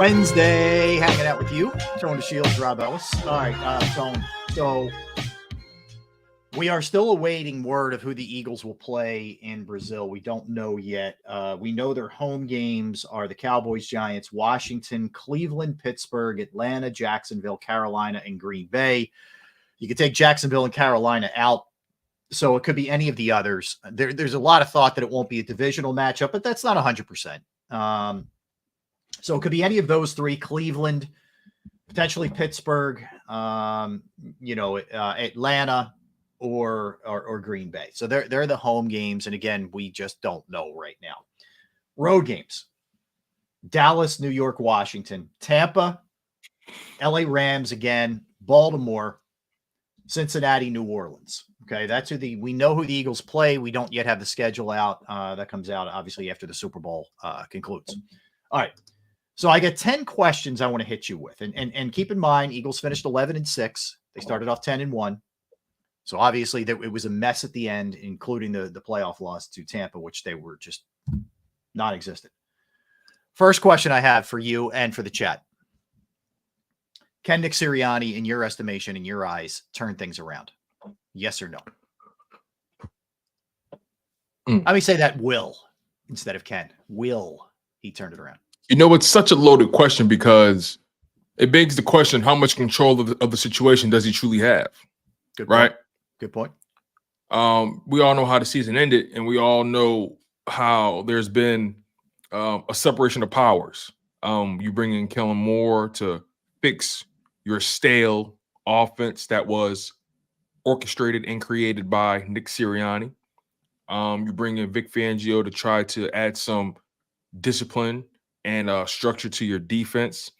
Wednesday, hanging out with you. Tone to Shields, Rob Ellis. All right, Tone. So we are still awaiting word of who the Eagles will play in Brazil. We don't know yet. We know their home games are the Cowboys, Giants, Washington, Cleveland, Pittsburgh, Atlanta, Jacksonville, Carolina, and Green Bay. You could take Jacksonville and Carolina out, so it could be any of the others. There's a lot of thought that it won't be a divisional matchup, but that's not 100%. So it could be any of those three: Cleveland, potentially Pittsburgh, Atlanta, or Green Bay. So they're the home games, and again, we just don't know right now. Road games: Dallas, New York, Washington, Tampa, LA Rams again, Baltimore, Cincinnati, New Orleans. Okay, that's we know who the Eagles play. We don't yet have the schedule out. That comes out obviously after the Super Bowl concludes. All right. So I got 10 questions I want to hit you with. And keep in mind, Eagles finished 11-6. They started off 10-1. So obviously it was a mess at the end, including the playoff loss to Tampa, which they were just non-existent. First question I have for you and for the chat: can Nick Sirianni, in your estimation, in your eyes, turn things around? Yes or no? Let me say that will instead of can. Will he turn it around? You know, it's such a loaded question because it begs the question: how much control of the situation does he truly have? Good point. Right? Good point. We all know how the season ended, and we all know how there's been a separation of powers. You bring in Kellen Moore to fix your stale offense that was orchestrated and created by Nick Sirianni. You bring in Vic Fangio to try to add some discipline and structure to your defense.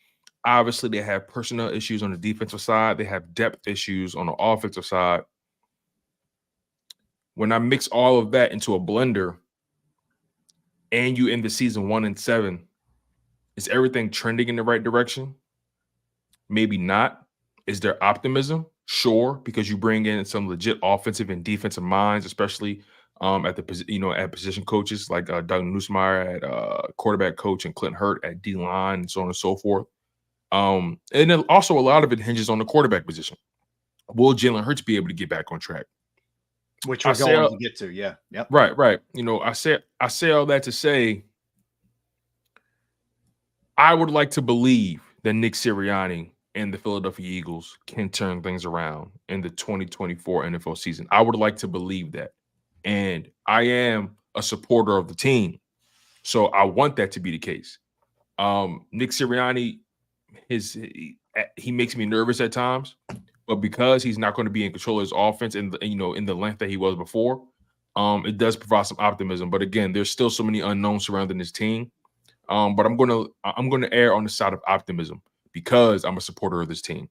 Obviously, they have personnel issues on the defensive side. They have depth issues on the offensive side. When I mix all of that into a blender and you end the season 1-7, is everything trending in the right direction? Maybe not. Is there optimism? Sure, because you bring in some legit offensive and defensive minds, especially at position coaches like Doug Nussmeier at quarterback coach and Clint Hurt at D-line and so on and so forth. And then also a lot of it hinges on the quarterback position. Will Jalen Hurts be able to get back on track? Which we're going to get to, yeah. Yep. Right. You know, I say all that to say I would like to believe that Nick Sirianni and the Philadelphia Eagles can turn things around in the 2024 NFL season. I would like to believe that. And I am a supporter of the team, so I want that to be the case. Nick Sirianni, he makes me nervous at times, but because he's not going to be in control of his offense in the length that he was before, it does provide some optimism. But again, there's still so many unknowns surrounding this team. But I'm gonna err on the side of optimism because I'm a supporter of this team.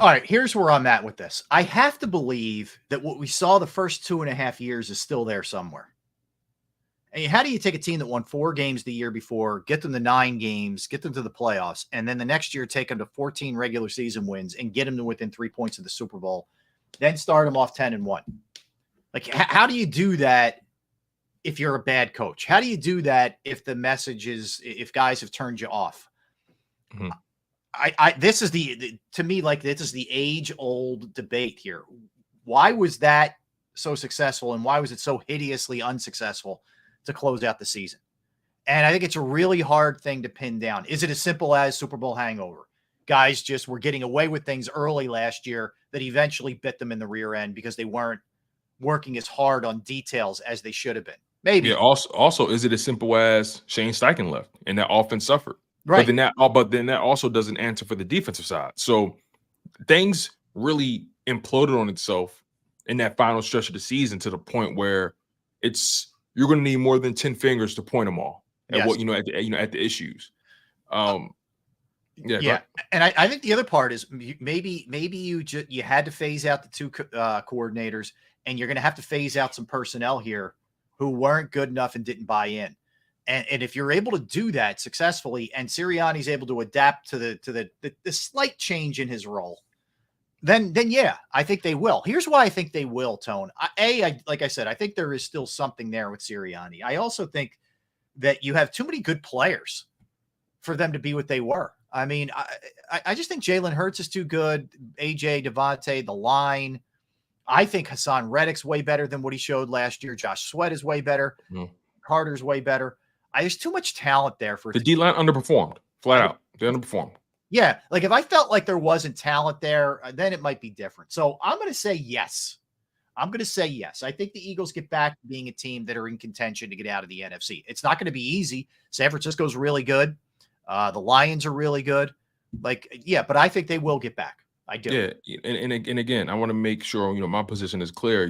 All right, here's where I'm at with this. I have to believe that what we saw the first 2.5 years is still there somewhere. And how do you take a team that won 4 games the year before, get them to 9 games, get them to the playoffs, and then the next year take them to 14 regular season wins and get them to within 3 points of the Super Bowl, then start them off 10-1? Like, how do you do that if you're a bad coach? How do you do that if the message is, if guys have turned you off? Mm-hmm. This is to me, like, this is the age-old debate here. Why was that so successful, and why was it so hideously unsuccessful to close out the season? And I think it's a really hard thing to pin down. Is it as simple as Super Bowl hangover? Guys just were getting away with things early last year that eventually bit them in the rear end because they weren't working as hard on details as they should have been. Maybe. Yeah. Also, is it as simple as Shane Steichen left and that offense suffered? Right. But then that also doesn't answer for the defensive side. So things really imploded on itself in that final stretch of the season to the point where you're going to need more than 10 fingers to point them all at at the issues. Yeah. And I think the other part is maybe you had to phase out the 2 coordinators, and you're going to have to phase out some personnel here who weren't good enough and didn't buy in. And if you're able to do that successfully, and Sirianni's able to adapt to the slight change in his role, then yeah, I think they will. Here's why I think they will, Tone. Like I said, I think there is still something there with Sirianni. I also think that you have too many good players. for them to be what they were. I mean, I just think Jalen Hurts is too good. AJ, Devontae, the line. I think Hassan Reddick's way better than what he showed last year. Josh Sweat is way better. Carter's way better. There's too much talent there for the D-line underperformed, flat out. They underperformed. Yeah, like if I felt like there wasn't talent there, then it might be different. So I'm going to say yes. I'm going to say yes. I think the Eagles get back to being a team that are in contention to get out of the NFC. It's not going to be easy. San Francisco's really good. The Lions are really good. But I think they will get back. I do. Yeah, and again, I want to make sure, my position is clear,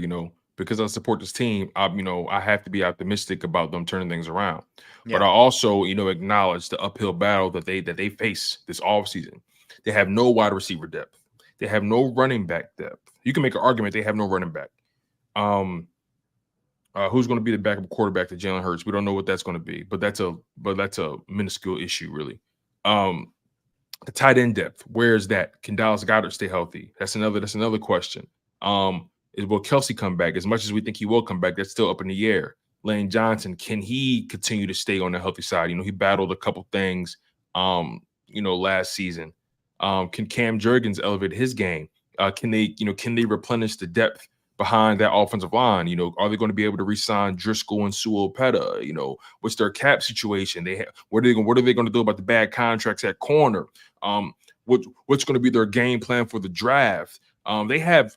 because I support this team, I have to be optimistic about them turning things around. Yeah. But I also, acknowledge the uphill battle that they face this offseason. They have no wide receiver depth. They have no running back depth. You can make an argument they have no running back. Who's going to be the backup quarterback to Jalen Hurts? We don't know what that's going to be, but that's a minuscule issue, really. The tight end depth, where is that? Can Dallas Goedert stay healthy? That's another question. Will Kelsey come back? As much as we think he will come back, that's still up in the air. Lane Johnson, can he continue to stay on the healthy side? He battled a couple things, last season. Can Cam Jurgens elevate his game? Can they replenish the depth behind that offensive line? Are they going to be able to re-sign Driscoll and Sewell-Petta? What's their cap situation? What are they going to do about the bad contracts at corner? What's going to be their game plan for the draft? They have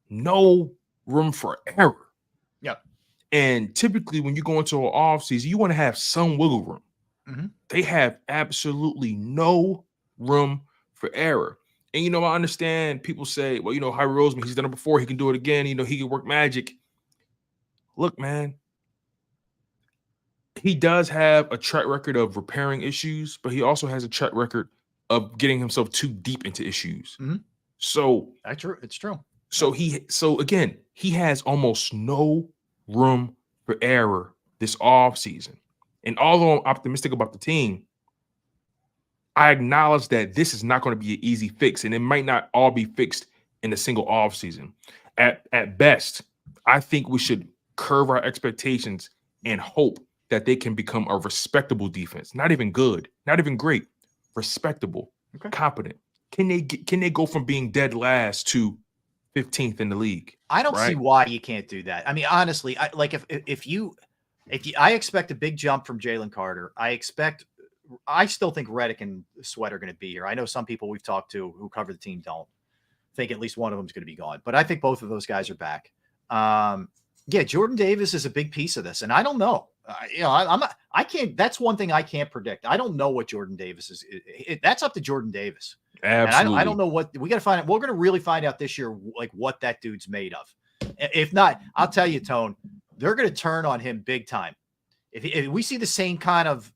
no room for error. Yeah. And typically when you go into an offseason, you want to have some wiggle room. Mm-hmm. They have absolutely no room for error. And, I understand people say, well, Harry Roseman, he's done it before. He can do it again. He can work magic. Look, man, he does have a track record of repairing issues, but he also has a track record of getting himself too deep into issues. Mm-hmm. So it's true. So again, he has almost no room for error this offseason. And although I'm optimistic about the team, I acknowledge that this is not going to be an easy fix, and it might not all be fixed in a single offseason. At best, I think we should curve our expectations and hope that they can become a respectable defense. Not even good, not even great, respectable, competent. Can they go from being dead last to 15th in the league? I don't see why you can't do that. I mean, honestly, I expect a big jump from Jalen Carter. I still think Reddick and Sweat are going to be here. I know some people we've talked to who cover the team don't think at least one of them is going to be gone, but I think both of those guys are back. Jordan Davis is a big piece of this, and I don't know. I can't. That's one thing I can't predict. I don't know what Jordan Davis is. That's up to Jordan Davis. Absolutely. And I don't know what we got to find out. We're going to really find out this year, like what that dude's made of. If not, I'll tell you, Tone, they're going to turn on him big time. If we see the same kind of,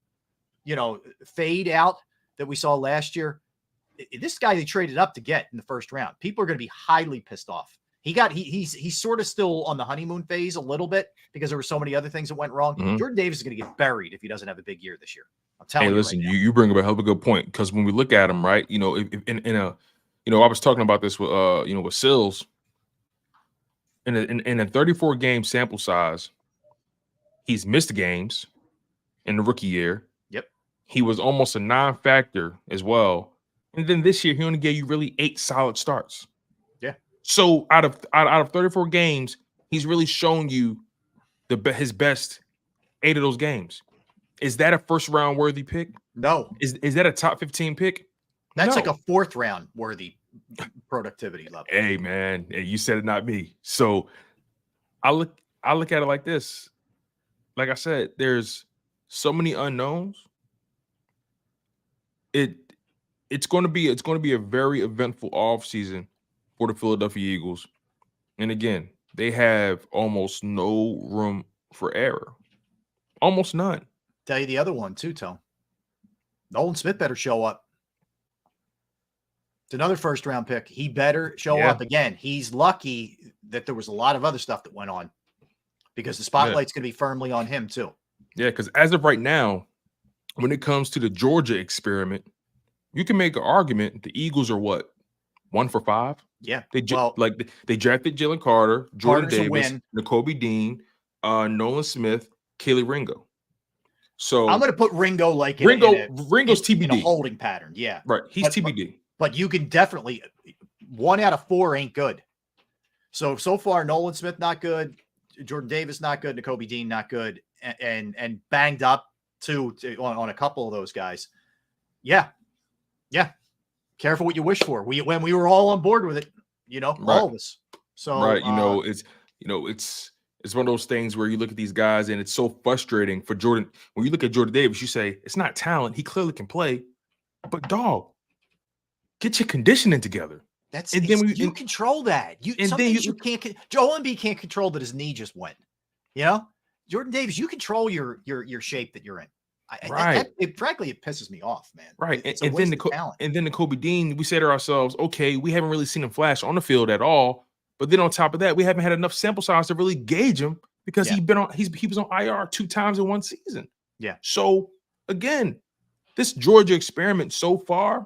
fade out that we saw last year, this guy they traded up to get in the first round, people are going to be highly pissed off. He's sort of still on the honeymoon phase a little bit because there were so many other things that went wrong. Mm-hmm. Jordan Davis is going to get buried if he doesn't have a big year this year. I'm telling you. Hey, listen, right you bring up a hell of a good point, because when we look at him, right, I was talking about this with with Sills. In a 34 game sample size, he's missed games in the rookie year. Yep. He was almost a non-factor as well. And then this year, he only gave you really 8 solid starts. Yeah. So out of 34 games, he's really shown you his best 8 of those games. Is that a first round worthy pick? No. Is that a top 15 pick? That's No. like a 4th round worthy productivity level. Hey man, you said it, not me. So I look at it like this. Like I said, there's so many unknowns. It's going to be a very eventful offseason for the Philadelphia Eagles. And again, they have almost no room for error. Almost none. Tell you the other one too, Tone. Nolan Smith better show up. It's another first round pick. He better show up again. He's lucky that there was a lot of other stuff that went on, because the spotlight's going to be firmly on him too. Yeah, because as of right now, when it comes to the Georgia experiment, you can make an argument the Eagles are what? 1 for 5? Yeah. They drafted Jalen Carter, Jordan Carter's Davis, Nakobe Dean, Nolan Smith, Kelee Ringo. So I'm going to put Ringo like Ringo's TBD. in a holding pattern. Yeah. Right. He's TBD. But you can definitely 1 out of 4 ain't good. So far, Nolan Smith, not good. Jordan Davis, not good. Nakobe Dean, not good. And banged up too on a couple of those guys. Yeah. Careful what you wish for. When we were all on board with it, all of us. So, right. It's one of those things where you look at these guys and it's so frustrating for Jordan. When you look at Jordan Davis, you say it's not talent. He clearly can play, but dog, get your conditioning together. You control that. You can't. Joel Embiid can't control that his knee just went. Jordan Davis, you control your shape that you're in. Frankly, it pisses me off, man. Right, and then Nakobe Dean, we say to ourselves, okay, we haven't really seen him flash on the field at all. But then on top of that, we haven't had enough sample size to really gauge him because he was on IR 2 times in 1 season. Yeah. So again, this Georgia experiment so far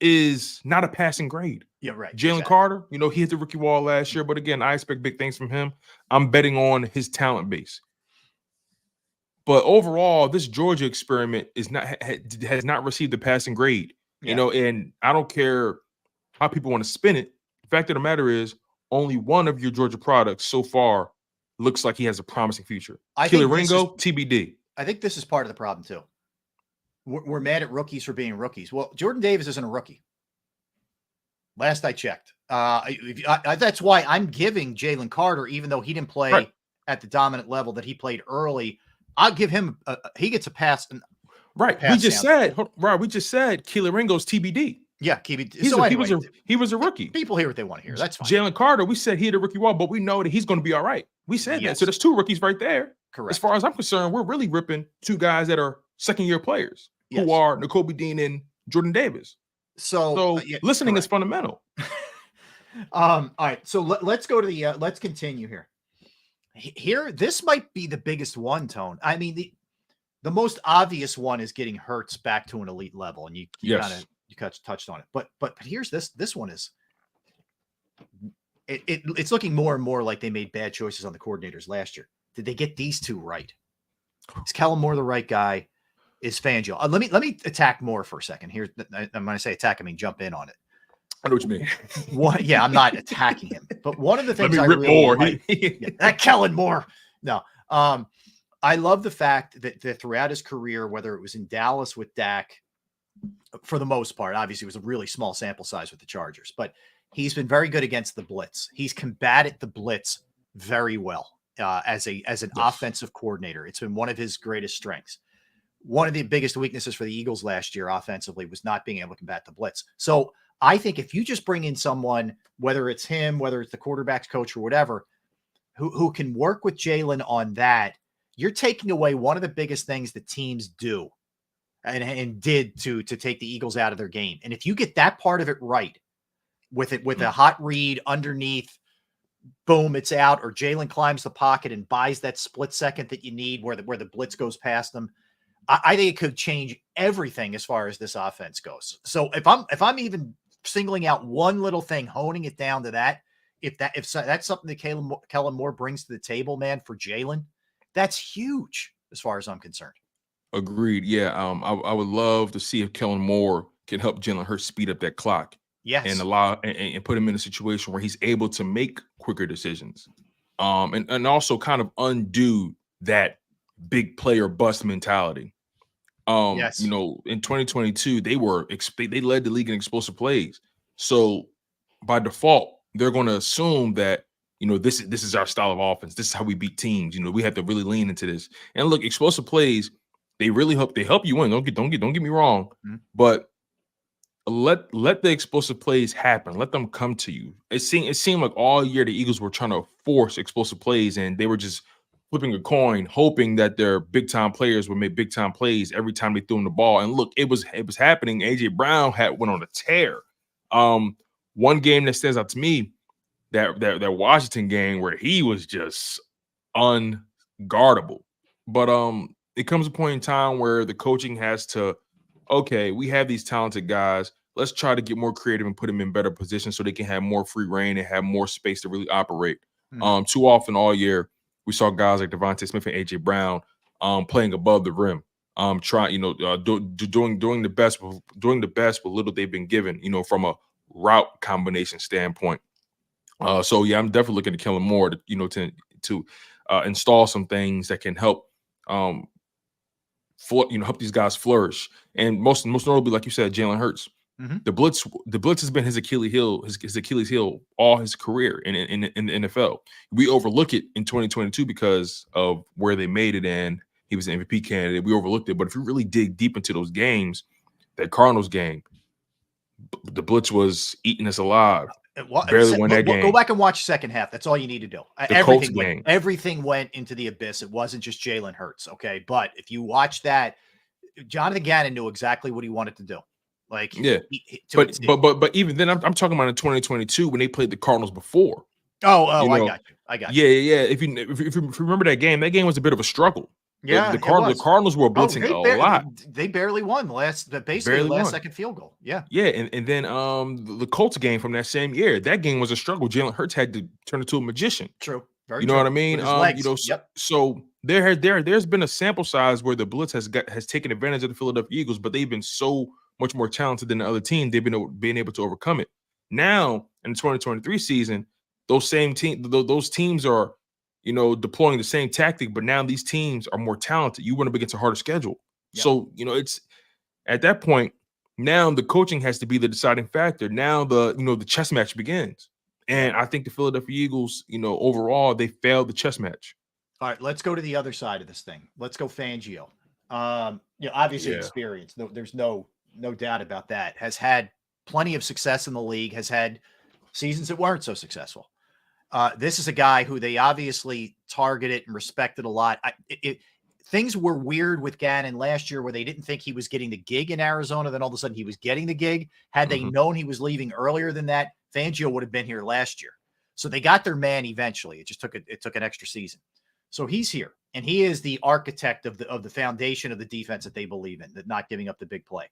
is not a passing grade. Yeah, right. Jalen Carter, he hit the rookie wall last year, but again, I expect big things from him. I'm betting on his talent base. But overall, this Georgia experiment has not received the passing grade. And I don't care how people want to spin it. The fact of the matter is, only one of your Georgia products so far looks like he has a promising future. Keely Ringo, TBD. I think this is part of the problem too. We're mad at rookies for being rookies. Well, Jordan Davis isn't a rookie. Last I checked. That's why I'm giving Jalen Carter, even though he didn't play at the dominant level that he played early, I'll give him he gets a pass. Right. We just said Keely Ringo's TBD. Yeah, he was a rookie. People hear what they want to hear. That's fine. Jalen Carter, we said he hit a rookie wall, but we know that he's going to be all right. We said that. So there's 2 rookies right there. Correct. As far as I'm concerned, we're really ripping 2 guys that are second-year players who are Nakobe Dean and Jordan Davis. So listening is fundamental. All right. So let's go to the let's continue here. Here, this might be the biggest one, Tone. I mean, the most obvious one is getting Hurts back to an elite level, and you touched on it. But here's this one is it's looking more and more like they made bad choices on the coordinators last year. Did they get these 2 right? Is Kellen Moore the right guy? Is Fangio? Let me attack Moore for a second. Here, I'm going to say attack. I mean jump in on it. I know what you mean. I'm not attacking him, but one of the things I really like, that Kellen Moore. No, I love the fact that throughout his career, whether it was in Dallas with Dak, for the most part, obviously it was a really small sample size with the Chargers, but he's been very good against the blitz. He's combated the blitz very well as an offensive coordinator. It's been one of his greatest strengths. One of the biggest weaknesses for the Eagles last year offensively was not being able to combat the blitz. So I think if you just bring in someone, whether it's him, whether it's the quarterback's coach or whatever, who can work with Jalen on that, you're taking away one of the biggest things that teams do and did to take the Eagles out of their game. And if you get that part of it right, with a hot read underneath, boom, it's out, or Jalen climbs the pocket and buys that split second that you need where the blitz goes past them, I think it could change everything as far as this offense goes. So if I'm even singling out one little thing, honing it down to that, if that's something that Kellen Moore brings to the table, man, for Jalen, that's huge as far as I'm concerned. Agreed. Yeah. I would love to see if Kellen Moore can help Jalen Hurts speed up that clock. Yes. And allow and put him in a situation where he's able to make quicker decisions. And also kind of undo that big player bust mentality. Yes. In 2022, they led the league in explosive plays. So by default, they're going to assume that, this is our style of offense. This is how we beat teams. We have to really lean into this. And look, explosive plays, they really help you win. Don't get me wrong. Mm-hmm. But let the explosive plays happen. Let them come to you. It seemed like all year the Eagles were trying to force explosive plays, and they were just flipping a coin, hoping that their big time players would make big time plays every time they threw him the ball. And look, it was happening. AJ Brown went on a tear. One game that stands out to me, that Washington game where he was just unguardable. But it comes a point in time where the coaching has to, okay, we have these talented guys. Let's try to get more creative and put them in better positions so they can have more free reign and have more space to really operate. Too often all year, we saw guys like Devontae Smith and AJ Brown playing above the rim. trying, doing the best with little they've been given, from a route combination standpoint. So yeah, I'm definitely looking to Kellen Moore to install some things that can help help these guys flourish. And most notably, like you said, Jalen Hurts. Mm-hmm. The blitz has been his Achilles heel all his career in the NFL. We overlook it in 2022 because of where they made it, and he was an MVP candidate. We overlooked it, but if you really dig deep into those games, that Cardinals game, the blitz was eating us alive. Barely won that game. Go back and watch second half. That's all you need to do. Everything went into the abyss. It wasn't just Jalen Hurts, okay? But if you watch that, Jonathan Gannon knew exactly what he wanted to do. Like, yeah, but even then, I'm talking about in 2022 when they played the Cardinals before. I got you. Yeah. If you remember that game was a bit of a struggle. Yeah, the Cardinals were blitzing a lot. They barely won the last second field goal. Yeah, and then the Colts game from that same year, that game was a struggle. Jalen Hurts had to turn into a magician. True, very you know true. what I mean? So there's been a sample size where the blitz has taken advantage of the Philadelphia Eagles, but they've been so much more talented than the other team. They've been able to overcome it. Now in the 2023 season, those teams are deploying the same tactic, but now these teams are more talented. You want to begin a harder schedule. Yep. So, it's at that point, now the coaching has to be the deciding factor. Now the chess match begins. And I think the Philadelphia Eagles, overall, they failed the chess match. All right, let's go to the other side of this thing. Let's go Fangio. Obviously experience. There's no doubt about that. Has had plenty of success in the league, has had seasons that weren't so successful. This is a guy who they obviously targeted and respected a lot. Things were weird with Gannon last year where they didn't think he was getting the gig in Arizona. Then all of a sudden he was getting the gig. Had they known he was leaving earlier than that, Fangio would have been here last year. So they got their man eventually. It just took an extra season. So he's here, and he is the architect of the foundation of the defense that they believe in, that not giving up the big play.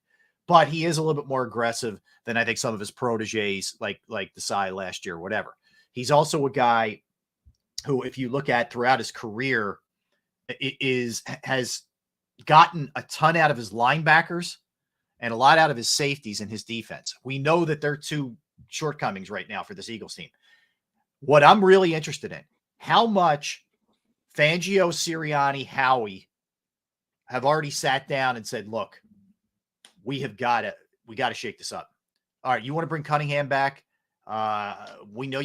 But he is a little bit more aggressive than I think some of his proteges, like Desai last year, or whatever. He's also a guy who, if you look at throughout his career, has gotten a ton out of his linebackers and a lot out of his safeties in his defense. We know that there are two shortcomings right now for this Eagles team. What I'm really interested in, how much Fangio, Sirianni, Howie have already sat down and said, look, we got to shake this up. All right, you want to bring Cunningham back? We know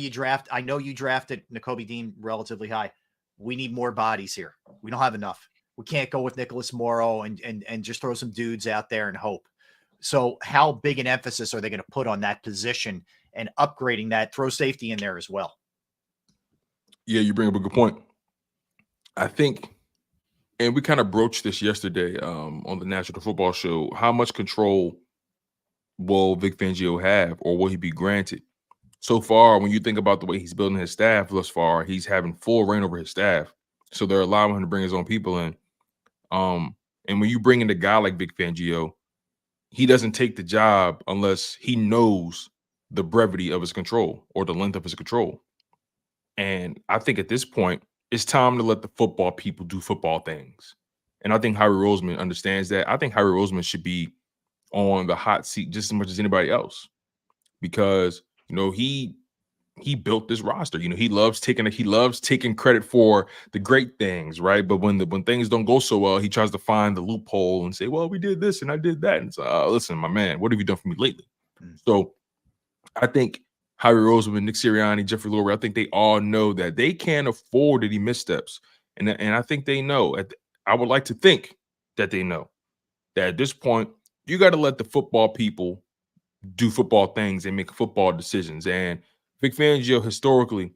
I know you drafted Nakobe Dean relatively high. We need more bodies here. We don't have enough. We can't go with Nicholas Morrow and just throw some dudes out there and hope. So how big an emphasis are they going to put on that position and upgrading that? Throw safety in there as well. Yeah, you bring up a good point. I think, and we kind of broached this yesterday on the National Football Show, how much control will Vic Fangio have, or will he be granted? So far, when you think about the way he's building his staff thus far, he's having full reign over his staff. So they're allowing him to bring his own people in. And when you bring in a guy like Vic Fangio, he doesn't take the job unless he knows the brevity of his control or the length of his control. And I think at this point, it's time to let the football people do football things. And I think Howie Roseman understands that. I think Howie Roseman should be on the hot seat just as much as anybody else, because he built this roster. He loves taking credit for the great things, right? But when things don't go so well, he tries to find the loophole and say, "Well, we did this and I did that." And it's listen, my man, what have you done for me lately? So I think Howie Roseman, Nick Sirianni, Jeffrey Lurie, I think they all know that they can't afford any missteps, and I think they know. I would like to think that they know that at this point, you got to let the football people do football things and make football decisions. And Vic Fangio, historically,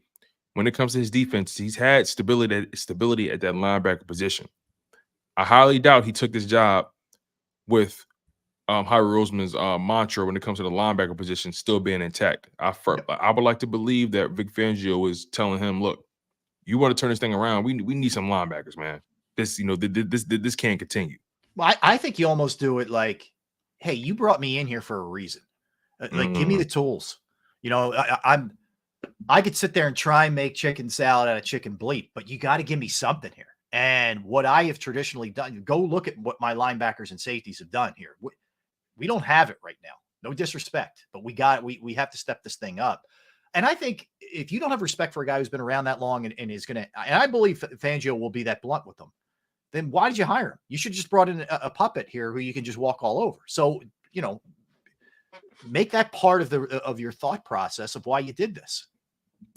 when it comes to his defense, he's had stability at that linebacker position. I highly doubt he took this job with Howie Roseman's mantra when it comes to the linebacker position still being intact. I would like to believe that Vic Fangio is telling him, "Look, you want to turn this thing around? We need some linebackers, man. This this can't continue." Well, I think you almost do it like, "Hey, you brought me in here for a reason. Like, give me the tools. I could sit there and try and make chicken salad out of chicken bleep, but you got to give me something here. And what I have traditionally done, go look at what my linebackers and safeties have done here. We don't have it right now. No disrespect, but we have to step this thing up. And I think if you don't have respect for a guy who's been around that long and is going to, and I believe Fangio will be that blunt with them, then why did you hire him? You should just brought in a puppet here who you can just walk all over. So, make that part of your thought process of why you did this.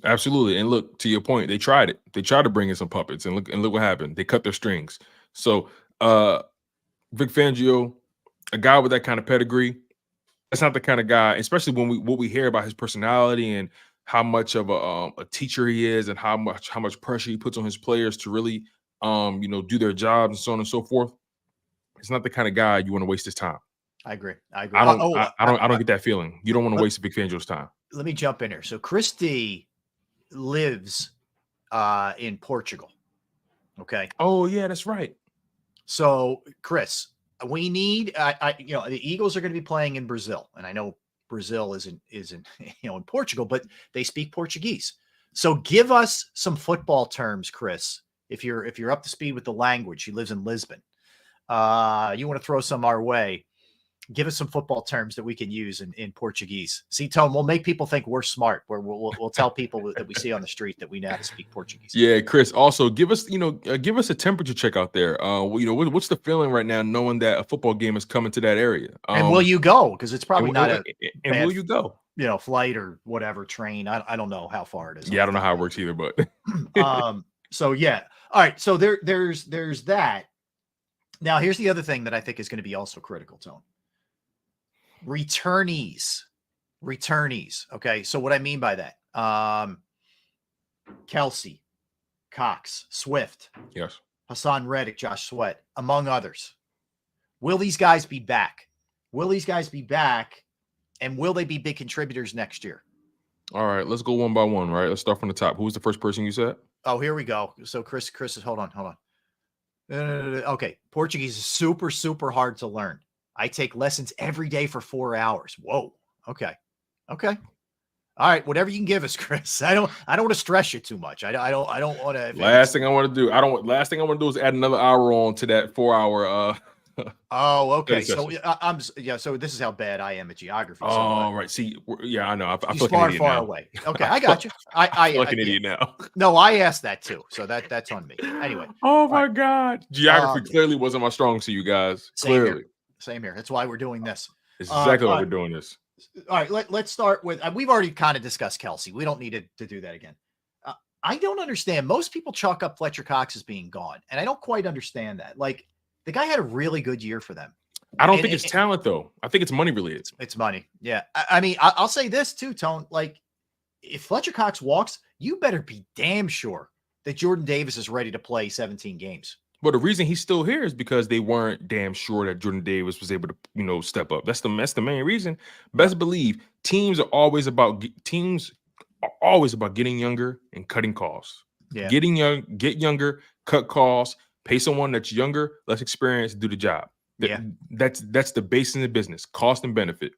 Absolutely. And look, to your point, they tried it. They tried to bring in some puppets, and look what happened. They cut their strings. So Vic Fangio, a guy with that kind of pedigree, that's not the kind of guy, especially when what we hear about his personality and how much of a teacher he is, and how much pressure he puts on his players to really do their jobs and so on and so forth. It's not the kind of guy you want to waste his time. I agree. I don't get that feeling. You don't want to waste Vic Fangio's time. Let me jump in here. So Chris D lives in Portugal. Okay. Oh yeah, that's right. So Chris, we need the Eagles are going to be playing in Brazil, and I know Brazil isn't in Portugal, but they speak Portuguese. So give us some football terms, Chris. If you're up to speed with the language, he lives in Lisbon. You want to throw some our way? Give us some football terms that we can use in Portuguese. See, Tone, we'll make people think we're smart. We'll tell people that we see on the street that we know how to speak Portuguese. Yeah, Chris. Also, give us a temperature check out there. What's the feeling right now, knowing that a football game is coming to that area? And will you go? Because it's probably not and will you go? Flight or whatever, train. I don't know how far it is. Yeah, I don't know how it works either, but so yeah. All right. So there's that. Now here's the other thing that I think is going to be also critical, Tone. Returnees. Okay. So what I mean by that, Kelsey, Cox, Swift, yes, Hassan Reddick, Josh Sweat, among others. Will these guys be back? And will they be big contributors next year? All right, let's go one by one, right? Let's start from the top. Who was the first person you said? Oh, here we go. So Chris is, hold on. Okay. Portuguese is super, super hard to learn. I take lessons every day for 4 hours. Whoa. Okay. All right. Whatever you can give us, Chris. I don't want to stress you too much. I don't want to. Last thing I want to do is add another hour on to that 4 hour. Oh, okay. So so this is how bad I am at geography. Oh, right. See, yeah, I know. I feel far, like an idiot far now. away. Okay, I got you. I feel like an idiot now. No, I asked that too. So that's on me. Anyway. Oh my God. Geography clearly wasn't my strong suit, you guys. Clearly. Same here. That's why we're doing this. It's exactly why we're doing this. All right. Let's start with, we've already kind of discussed Kelsey. We don't need to do that again. I don't understand. Most people chalk up Fletcher Cox as being gone, and I don't quite understand that. Like, the guy had a really good year for them. I don't think it's talent, though. I think it's money related. It's money. Yeah. I mean, I'll say this too, Tone. Like, if Fletcher Cox walks, you better be damn sure that Jordan Davis is ready to play 17 games. Well, the reason he's still here is because they weren't damn sure that Jordan Davis was able to, step up. That's the main reason. Best believe teams are always about getting younger and cutting costs. Yeah. Get younger, cut costs, pay someone that's younger, less experienced to do the job. That's the base in the business, cost and benefit.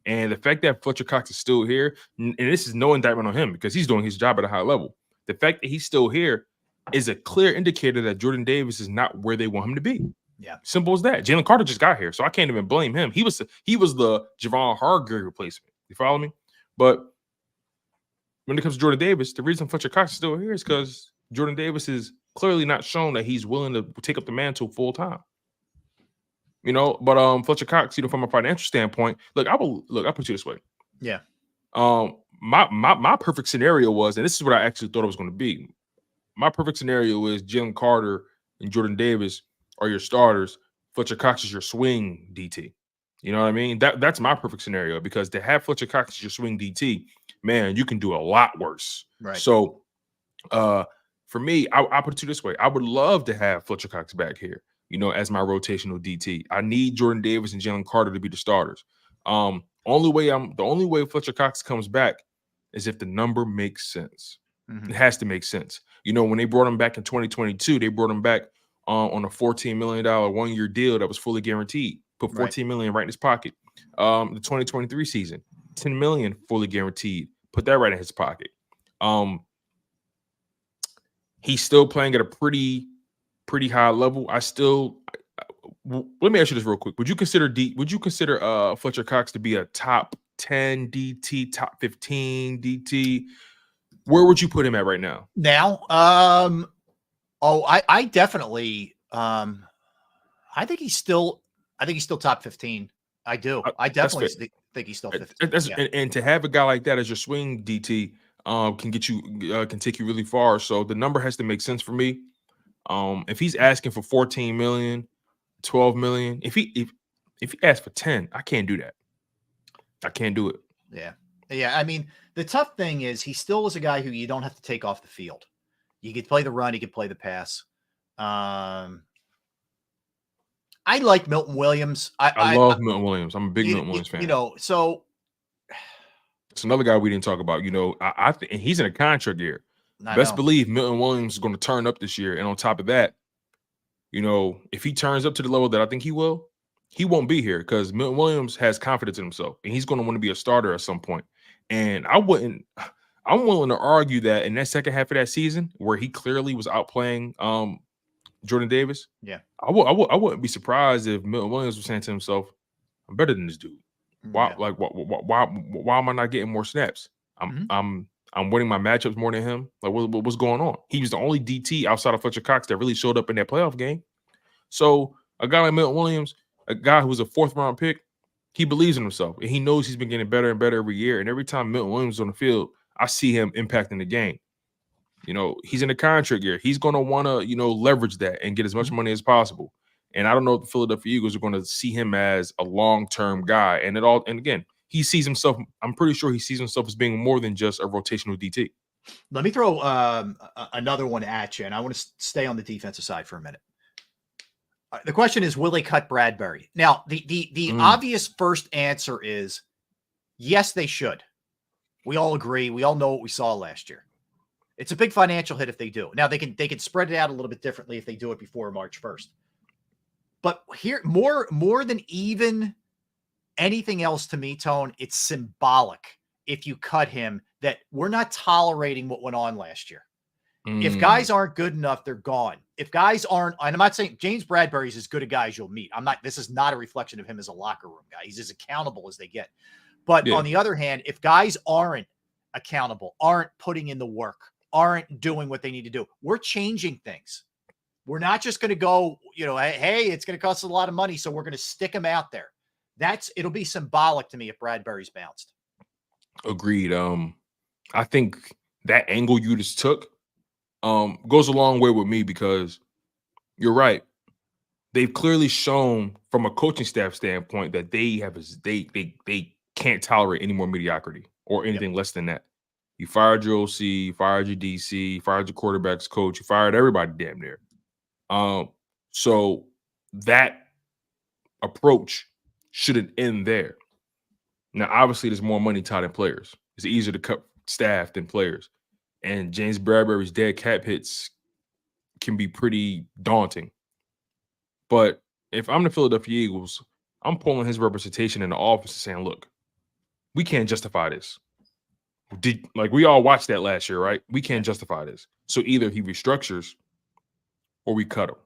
And the fact that Fletcher Cox is still here, and this is no indictment on him because he's doing his job at a high level. The fact that he's still here is a clear indicator that Jordan Davis is not where they want him to be. Yeah. Simple as that. Jalen Carter just got here, so I can't even blame him. He was the Javon Hargrave replacement. You follow me? But when it comes to Jordan Davis, the reason Fletcher Cox is still here is because Jordan Davis is clearly not shown that he's willing to take up the mantle full time. But Fletcher Cox, from a financial standpoint, I'll put you this way. Yeah. My perfect scenario was, and this is what I actually thought it was going to be. My perfect scenario is Jalen Carter and Jordan Davis are your starters. Fletcher Cox is your swing DT. You know what I mean? That's my perfect scenario, because to have Fletcher Cox as your swing DT, man, you can do a lot worse. Right. So, for me, I put it this way: I would love to have Fletcher Cox back here, as my rotational DT. I need Jordan Davis and Jalen Carter to be the starters. The only way Fletcher Cox comes back is if the number makes sense. Mm-hmm. It has to make sense. When they brought him back in 2022, they brought him back on a $14 million 1-year deal that was fully guaranteed. Put $14 million right in his pocket. The 2023 season, $10 million fully guaranteed. Put that right in his pocket. He's still playing at a pretty pretty high level. Let me ask you this real quick. Would you consider Fletcher Cox to be a top 10 DT, top 15 DT? Where would you put him at right now? Now, I definitely I think he's still top 15. I do. I definitely think he's still 15. And to have a guy like that as your swing DT can get you can take you really far. So the number has to make sense for me. If he's asking for 14 million, 12 million, if he asks for 10, I can't do that. I can't do it. Yeah. Yeah. I mean, the tough thing is he still is a guy who you don't have to take off the field. You could play the run, he could play the pass. I like Milton Williams. I love Milton Williams. I'm a big Milton Williams fan. You know, so it's another guy we didn't talk about. You know, I think he's in a contract year. Best believe Milton Williams is going to turn up this year. And on top of that, you know, if he turns up to the level that I think he will, he won't be here because Milton Williams has confidence in himself and he's going to want to be a starter at some point. And I'm willing to argue that in that second half of that season where he clearly was outplaying Jordan Davis. Yeah. I wouldn't be surprised if Milton Williams was saying to himself, I'm better than this dude. Why am I not getting more snaps? I'm winning my matchups more than him. Like, what's going on? He was the only DT outside of Fletcher Cox that really showed up in that playoff game. So a guy like Milton Williams, a guy who was a 4th round pick, he believes in himself and he knows he's been getting better and better every year. And every time Milton Williams is on the field, I see him impacting the game. You know, he's in a contract year. He's going to want to, you know, leverage that and get as much money as possible. And I don't know if the Philadelphia Eagles are going to see him as a long-term guy. And again, he sees himself, I'm pretty sure he sees himself as being more than just a rotational DT. Let me throw another one at you, and I want to stay on the defensive side for a minute. The question is, will they cut Bradbury? Now, the obvious first answer is yes, they should. We all agree. We all know what we saw last year. It's a big financial hit if they do. Now, they can spread it out a little bit differently if they do it before March 1st. But here, more than even anything else to me, Tone, it's symbolic if you cut him that we're not tolerating what went on last year. If guys aren't good enough, they're gone. If guys aren't, and I'm not saying James Bradbury's as good a guy as you'll meet. This is not a reflection of him as a locker room guy. He's as accountable as they get. But on the other hand, if guys aren't accountable, aren't putting in the work, aren't doing what they need to do, we're changing things. We're not just going to go, you know, hey, it's going to cost us a lot of money, so we're going to stick him out there. It'll be symbolic to me if Bradbury's bounced. Agreed. I think that angle you just took goes a long way with me because you're right. They've clearly shown from a coaching staff standpoint that they can't tolerate any more mediocrity or anything less than that. You fired your OC, you fired your DC, you fired your quarterbacks coach, you fired everybody damn near. So that approach shouldn't end there. Now, obviously, there's more money tied in players. It's easier to cut staff than players. And James Bradbury's dead cap hits can be pretty daunting. But if I'm the Philadelphia Eagles, I'm pulling his representation in the office and saying, look, we can't justify this. We all watched that last year, right? We can't justify this. So either he restructures or we cut him.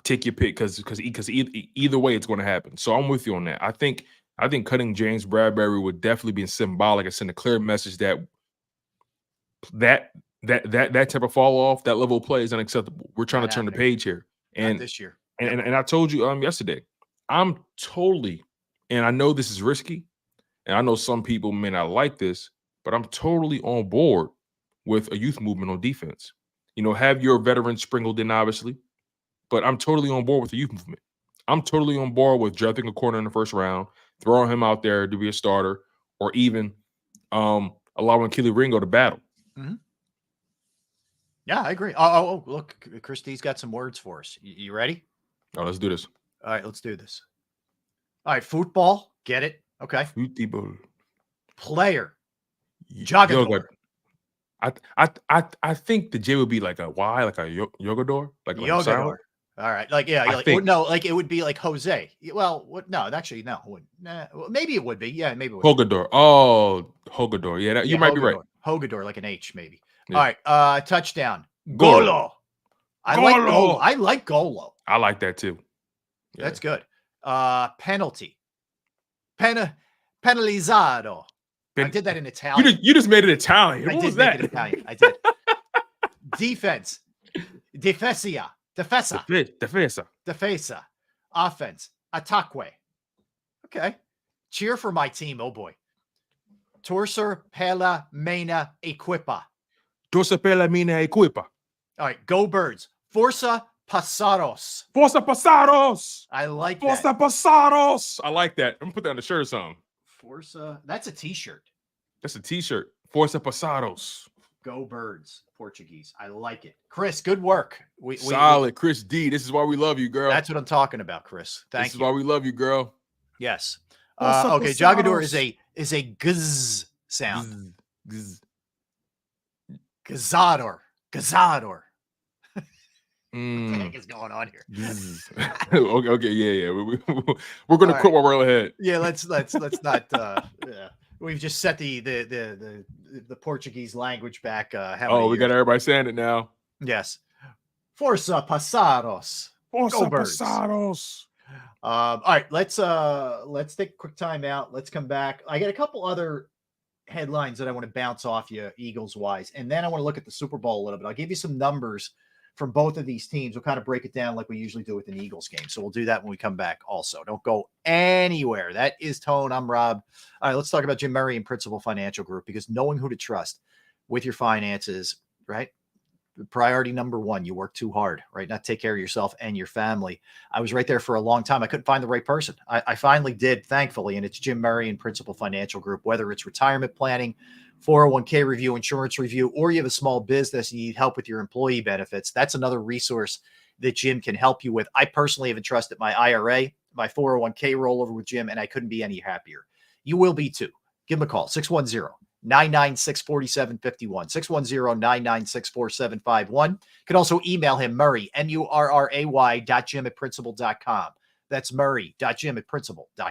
Take your pick because either way it's going to happen. So I'm with you on that. I think cutting James Bradbury would definitely be symbolic and send a clear message that type of fall off, that level of play is unacceptable. We're trying to turn the page here. And this year. And I told you yesterday, I'm totally, and I know this is risky, and I know some people may not like this, but I'm totally on board with a youth movement on defense. You know, have your veterans sprinkled in, obviously, but I'm totally on board with the youth movement. I'm totally on board with drafting a corner in the first round, throwing him out there to be a starter, or even allowing Kelly Ringo to battle. Mm-hmm. Yeah, I agree. Oh, look, Christy's got some words for us. You ready? Oh, let's do this. All right, let's do this. All right, football. Get it? Okay. Football. Player. Jogador. I think the J would be like a Y, like a Yogador. Like Yogador. All right. It would be like Jose. Well, no, actually, no. It wouldn't. Nah, well, maybe it would be. Yeah, maybe it would. Hogador. Oh, Hogador. Yeah, you might be right. Hogador, like an H, maybe. Yeah. All right. Touchdown. Golo. I Golo. like Golo. I like that too. Yeah. That's good. Penalty. Penalizado. I did that in Italian. You just made it Italian. I What did was make that? it Italian. I did. Defense. Defesa. Defesa. Offense. Attaque. Okay. Cheer for my team. Oh boy. Torcer pela mena equipa. Torcer pela mena equipa. All right. Go Birds. Forza Pasaros. Forza Pasaros. I like Forza that. Pasaros. I like that. I'm gonna put that on the shirt or something. Forza. That's a t-shirt. That's a t-shirt. Forza Pasaros. Go Birds. Portuguese. I like it. Chris, good work. Solid. Chris D. This is why we love you, girl. That's what I'm talking about, Chris. Thank you. This is why we love you, girl. Yes. Okay. Jogador is a gz sound. Gz. Gazador. Gazador. What the heck Mm. is going on here? Okay, yeah. We're gonna quit while we're ahead. Yeah, let's not. Yeah. We've just set the Portuguese language back. We got everybody saying it now. Yes. Forza Pasaros. Forza Birds. Pasaros. All right, let's take a quick time out. Let's come back. I got a couple other headlines that I want to bounce off you, Eagles wise, and then I want to look at the Super Bowl a little bit. I'll give you some numbers from both of these teams. We'll kind of break it down like we usually do with an Eagles game. So we'll do that when we come back also. Don't go anywhere. That is Tone. I'm Rob. All right, let's talk about Jim Murray and Principal Financial Group, because knowing who to trust with your finances, right? Priority number one, you work too hard, right? Not take care of yourself and your family. I was right there for a long time. I couldn't find the right person. I finally did, thankfully, and it's Jim Murray and Principal Financial Group. Whether it's retirement planning, 401k review, insurance review, or you have a small business and you need help with your employee benefits, that's another resource that Jim can help you with. I personally have entrusted my IRA, my 401k rollover with Jim, and I couldn't be any happier. You will be too. Give him a call, 610-996-4751, 610-996-4751. You can also email him, Murray, MURRAY.Jim@principal.com. That's Murray.Jim@principal.com.